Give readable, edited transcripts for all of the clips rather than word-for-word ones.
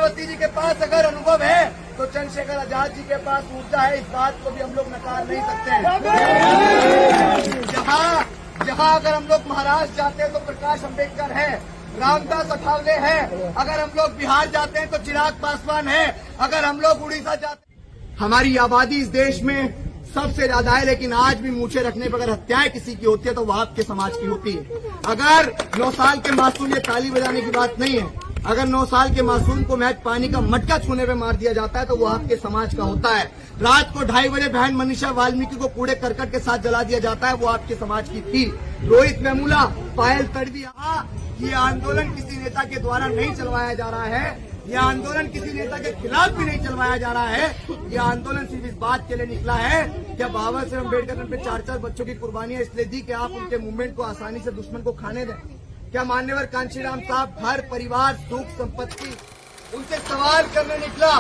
मायावती जी के पास अगर अनुभव है तो चंद्रशेखर आजाद जी के पास ऊर्जा है, इस बात को भी हम लोग नकार नहीं सकते हैं। जहाँ अगर हम लोग महाराष्ट्र जाते हैं तो प्रकाश अम्बेडकर है, रामदास अठावले है, अगर हम लोग बिहार जाते हैं तो चिराग पासवान है, अगर हम लोग उड़ीसा जाते हैं। हमारी आबादी इस देश में सबसे ज्यादा है, लेकिन आज भी मूछे रखने पर अगर हत्याएं किसी की होती है तो वह आपके समाज की होती है। अगर 9 साल के मासूम, ये ताली बजाने की बात नहीं है, अगर 9 साल के मासूम को महज पानी का मटका छूने पे मार दिया जाता है तो वो आपके समाज का होता है। रात को 2:30 बजे बहन मनीषा वाल्मीकि को कूड़े करकट के साथ जला दिया जाता है, वो आपके समाज की थी। रोहित वेमुला, पायल तड़वी, ये आंदोलन किसी नेता के द्वारा नहीं चलवाया जा रहा है, यह आंदोलन किसी नेता के खिलाफ भी नहीं चलवाया जा रहा है। यह आंदोलन सिर्फ इस बात के लिए निकला है कि बाबा साहेब अम्बेडकर ने अपने 4 बच्चों की कुर्बानियां इसलिए दी कि आप उनके मूवमेंट को आसानी से दुश्मन को खाने दें। क्या मान्यवर कांशीराम साहब घर परिवार सुख संपत्ति, उनसे सवाल करने निकला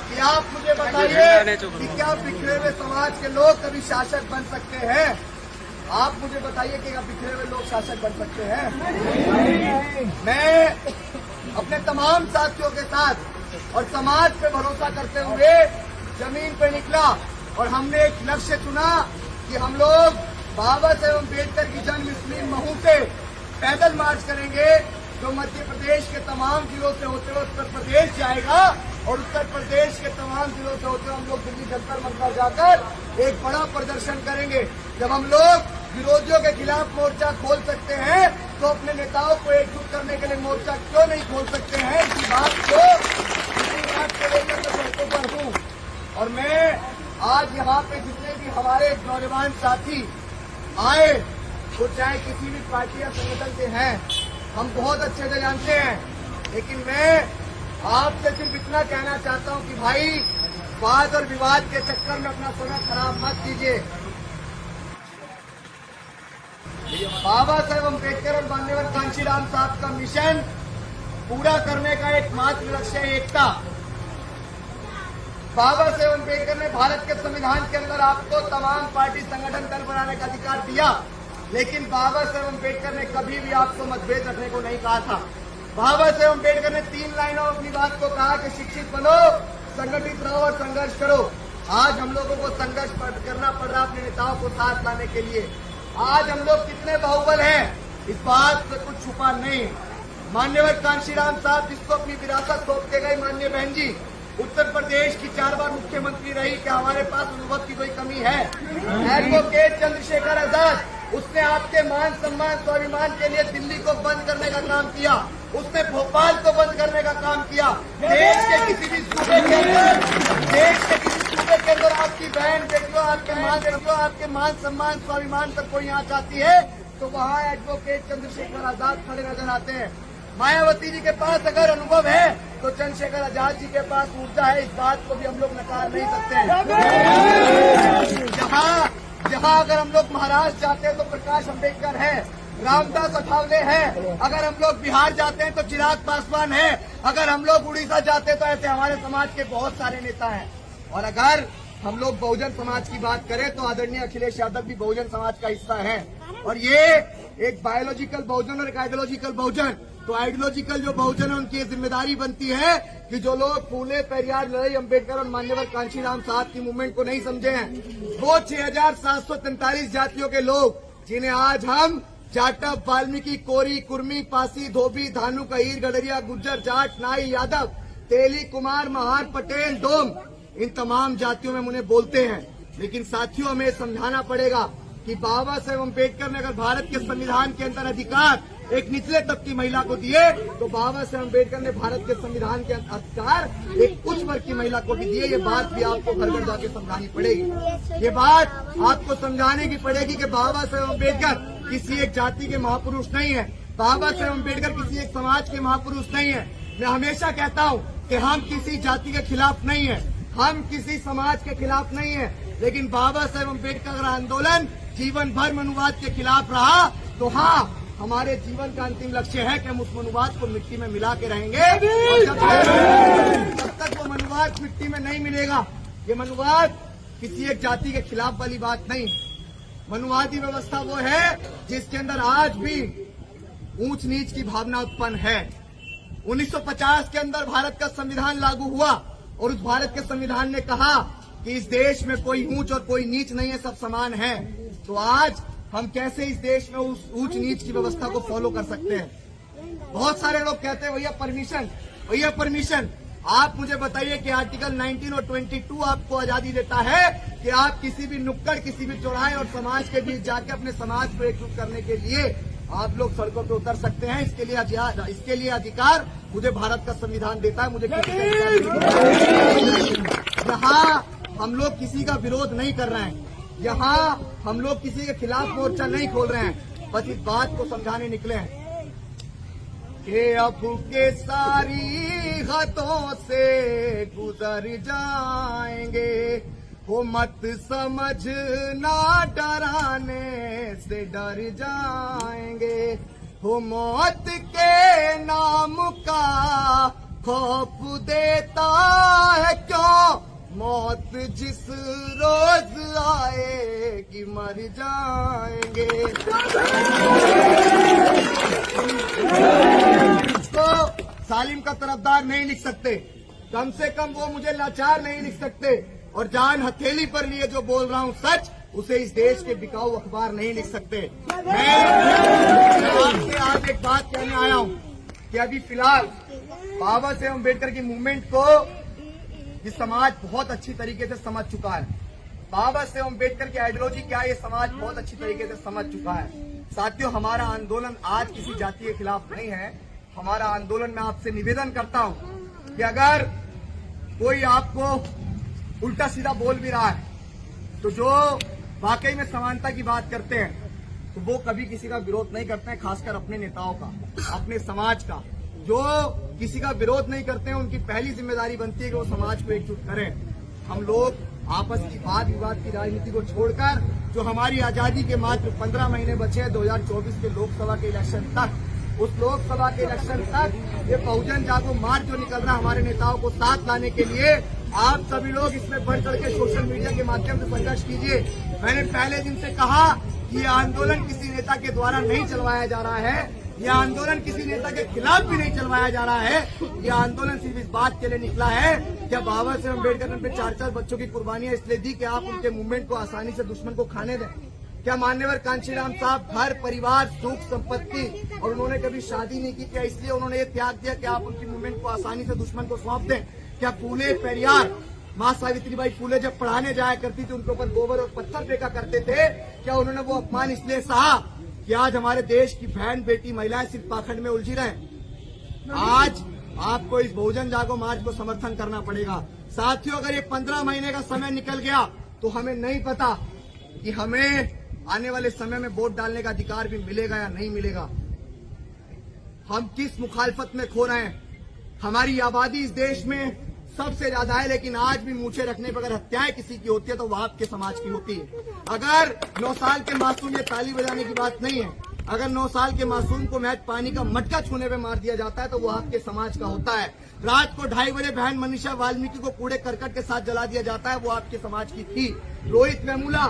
कि आप मुझे बताइए कि क्या बिखरे हुए समाज के लोग कभी शासक बन सकते हैं? आप मुझे बताइए कि क्या बिखरे हुए लोग शासक बन सकते हैं? मैं अपने तमाम साथियों के साथ और समाज पे भरोसा करते हुए जमीन पे निकला और हमने एक लक्ष्य चुना कि हम लोग बाबा साहेब अम्बेडकर की जन्मस्थली महू से पैदल मार्च करेंगे, जो मध्य प्रदेश के तमाम जिलों से होते हुए उत्तर प्रदेश जाएगा और उत्तर प्रदेश के तमाम जिलों से होते हुए हम लोग दिल्ली जंतर मंतर जाकर एक बड़ा प्रदर्शन करेंगे। जब हम लोग विरोधियों के खिलाफ मोर्चा खोल सकते हैं तो अपने नेताओं को एकजुट करने के लिए मोर्चा क्यों नहीं खोल सकते हैं? इसी बात को लेकर मैं सड़कों पर हूँ। और मैं आज यहाँ पे जितने भी हमारे नौजवान साथी आए, वो चाहे किसी भी पार्टी या संगठन के हैं, हम बहुत अच्छे से जानते हैं, लेकिन मैं आपसे सिर्फ इतना कहना चाहता हूँ कि भाई वाद और विवाद के चक्कर में अपना समय खराब मत कीजिए। बाबा साहेब अम्बेडकर और मान्यवर कांशीराम साहब का मिशन पूरा करने का एकमात्र लक्ष्य है एकता। बाबा साहेब अम्बेडकर ने भारत के संविधान के अंदर आपको तमाम पार्टी संगठन दल बनाने का अधिकार दिया, लेकिन बाबा साहेब अम्बेडकर ने कभी भी आपको मतभेद रखने को नहीं कहा था। बाबा साहेब अम्बेडकर ने 3 लाइनों में अपनी बात को कहा कि शिक्षित बनो, संगठित रहो और संघर्ष करो। आज हम लोगों को संघर्ष करना पड़ रहा अपने नेताओं को साथ लाने के लिए। आज हम लोग कितने बाहुबल हैं, इस बात से कुछ छुपा नहीं। मान्यवर कांशीराम साहब, जिसको अपनी विरासत सौंप के गई माननीय बहन जी, उत्तर प्रदेश की 4 बार मुख्यमंत्री रही, क्या हमारे पास अनुभव की कोई कमी है? एडवोकेट चंद्रशेखर आजाद, उसने आपके मान सम्मान स्वाभिमान के लिए दिल्ली को बंद करने का काम किया, उसने भोपाल को बंद करने का काम किया। देश के किसी भी सूबे के अंदर आपकी बहन बेटियों, आपके मान सम्मान स्वाभिमान तक कोई यहाँ चाहती है तो वहाँ एडवोकेट चंद्रशेखर आजाद खड़े नजर आते हैं। मायावती जी के पास अगर अनुभव है तो चंद्रशेखर आजाद जी के पास ऊर्जा है, इस बात को भी हम लोग नकार नहीं सकते हैं। जहाँ अगर हम लोग महाराष्ट्र जाते हैं तो प्रकाश अम्बेडकर है, रामदास अठावले है, अगर हम लोग बिहार जाते हैं तो चिराग पासवान है, अगर हम लोग उड़ीसा जाते हैं तो ऐसे हमारे समाज के बहुत सारे नेता हैं। और अगर हम लोग बहुजन समाज की बात करें तो आदरणीय अखिलेश यादव भी बहुजन समाज का हिस्सा है। और ये एक बायोलॉजिकल बहुजन और एक आइडियोलॉजिकल बहुजन, तो आइडियोलॉजिकल जो बहुजन है उनकी जिम्मेदारी बनती है कि जो लोग फूले पेरियार लड़ाई अम्बेडकर और मान्यवर कांशीराम साहब की मूवमेंट को नहीं समझे हैं, वो 6743 जातियों के लोग जिन्हें आज हम जाटव, वाल्मीकि, कोरी, कुर्मी, पासी, धोबी, धानु, कहीर, गडरिया, गुज्जर, जाट, नाई, यादव, तेली, कुमार, महार, पटेल, डोम, इन तमाम जातियों में उन्हें बोलते हैं। लेकिन साथियों, हमें समझाना पड़ेगा कि बाबा साहेब अम्बेडकर ने अगर भारत के संविधान के अंदर अधिकार एक निचले तबके की महिला को दिए तो बाबा साहेब अम्बेडकर ने भारत के संविधान के अधिकार एक उच्च वर्ग की महिला को भी दिए। ये बात भी आपको घर घर जाके समझानी पड़ेगी। ये बात आपको समझाने की पड़ेगी कि बाबा साहेब अम्बेडकर किसी एक जाति के महापुरुष नहीं है, बाबा साहेब अम्बेडकर किसी एक समाज के महापुरुष नहीं है। मैं हमेशा कहता हूँ कि हम किसी जाति के खिलाफ नहीं है, हम किसी समाज के खिलाफ नहीं है, लेकिन बाबा साहेब अम्बेडकर का आंदोलन जीवन भर मनुवाद के खिलाफ रहा। तो हाँ, हमारे जीवन का अंतिम लक्ष्य है कि हम उस मनुवाद को मिट्टी में मिला के रहेंगे। और जब तक वो मनुवाद मिट्टी में नहीं मिलेगा, ये मनुवाद किसी एक जाति के खिलाफ वाली बात नहीं। मनुवादी व्यवस्था वो है जिसके अंदर आज भी ऊंच नीच की भावना उत्पन्न है। 1950 के अंदर भारत का संविधान लागू हुआ और उस भारत के संविधान ने कहा कि इस देश में कोई ऊंच और कोई नीच नहीं है, सब समान है। तो आज हम कैसे इस देश में उस ऊंच नीच की व्यवस्था को फॉलो कर सकते हैं? बहुत सारे लोग कहते हैं भैया परमिशन। आप मुझे बताइए कि आर्टिकल 19 और 22 आपको आजादी देता है कि आप किसी भी नुक्कड़, किसी भी चौराहे और समाज के बीच जाके अपने समाज को एकजुट करने के लिए आप लोग सड़कों पे उतर सकते हैं। इसके लिए अधिकार मुझे भारत का संविधान देता है। मुझे यहाँ हम लोग किसी का विरोध नहीं कर रहे हैं, यहाँ हम लोग किसी के खिलाफ मोर्चा नहीं खोल रहे हैं, बस इस बात को समझाने निकले हैं कि अब के सारी हदों से गुजर जाएंगे, वो मत समझना डराने से डर जाएंगे, वो मौत के नाम का खौफ देता है क्यों, मौत जिस रोज आएगी मर जाएंगे। तो सालिम का तरफदार नहीं लिख सकते, कम से कम वो मुझे लाचार नहीं लिख सकते, और जान हथेली पर लिए जो बोल रहा हूं सच, उसे इस देश के बिकाऊ अखबार नहीं लिख सकते। मैं आपसे आज एक बात कहने आया हूं कि अभी फिलहाल बाबा साहेब अम्बेडकर की मूवमेंट को ये समाज बहुत अच्छी तरीके से समझ चुका है। बाबा साहेब अम्बेडकर की आइडियोलॉजी क्या है, ये समाज बहुत अच्छी तरीके से समझ चुका है। साथियों, हमारा आंदोलन आज किसी जाति के खिलाफ नहीं है। हमारा आंदोलन, मैं आपसे निवेदन करता हूं कि अगर कोई आपको उल्टा सीधा बोल भी रहा है तो जो वाकई में समानता की बात करते हैं तो वो कभी किसी का विरोध नहीं करते हैं, खासकर अपने नेताओं का, अपने समाज का। जो किसी का विरोध नहीं करते हैं उनकी पहली जिम्मेदारी बनती है कि वो समाज को एकजुट करें। हम लोग आपस की वाद विवाद की राजनीति को छोड़कर जो हमारी आजादी के मात्र 15 महीने बचे हैं 2024 के लोकसभा के इलेक्शन तक, उस लोकसभा के इलेक्शन तक ये बहुजन जागो मार्च जो निकल रहा है हमारे नेताओं को साथ लाने के लिए, आप सभी लोग इसमें बढ़ चढ़ के सोशल मीडिया के माध्यम से संघर्ष कीजिए। मैंने पहले दिन से कहा कि ये आंदोलन किसी नेता के द्वारा नहीं चलवाया जा रहा है, ये आंदोलन किसी नेता के खिलाफ भी नहीं चलवाया जा रहा है। ये आंदोलन सिर्फ इस बात के लिए निकला है कि बाबा साहेब अम्बेडकर ने 4-4 बच्चों की कुर्बानियां इसलिए दी कि आप उनके मूवमेंट को आसानी से दुश्मन को खाने दें। क्या मान्यवर कांशीराम साहब घर परिवार सुख संपत्ति और उन्होंने कभी शादी नहीं की, क्या इसलिए उन्होंने ये त्याग दिया कि आप उनकी मूवमेंट को आसानी से दुश्मन को सौंप दें? क्या फूले पेरियार, माँ सावित्रीबाई फूले जब पढ़ाने जाया करती थी उनके ऊपर गोबर और पत्थर फेंका करते थे, क्या उन्होंने वो अपमान इसलिए सहा कि आज हमारे देश की बहन बेटी महिलाएं सिर्फ पाखंड में उलझी रहे? आज आपको इस बहुजन जागो मार्च को समर्थन करना पड़ेगा। साथियों, अगर ये 15 महीने का समय निकल गया तो हमें नहीं पता कि हमें आने वाले समय में वोट डालने का अधिकार भी मिलेगा या नहीं मिलेगा। हम किस मुखालफत में खो रहे हैं? हमारी आबादी इस देश में सबसे ज्यादा है, लेकिन आज भी मूछे रखने पर अगर हत्याएं किसी की होती है तो वह आपके समाज की होती है। अगर 9 साल के मासूम, ये ताली बजाने की बात नहीं है, अगर 9 साल के मासूम को महज पानी का मटका छूने पे मार दिया जाता है तो वो आपके समाज का होता है। रात को 2:30 बजे बहन मनीषा वाल्मीकि को कूड़े करकट के साथ जला दिया जाता है, वो आपके समाज की थी। रोहित वेमुला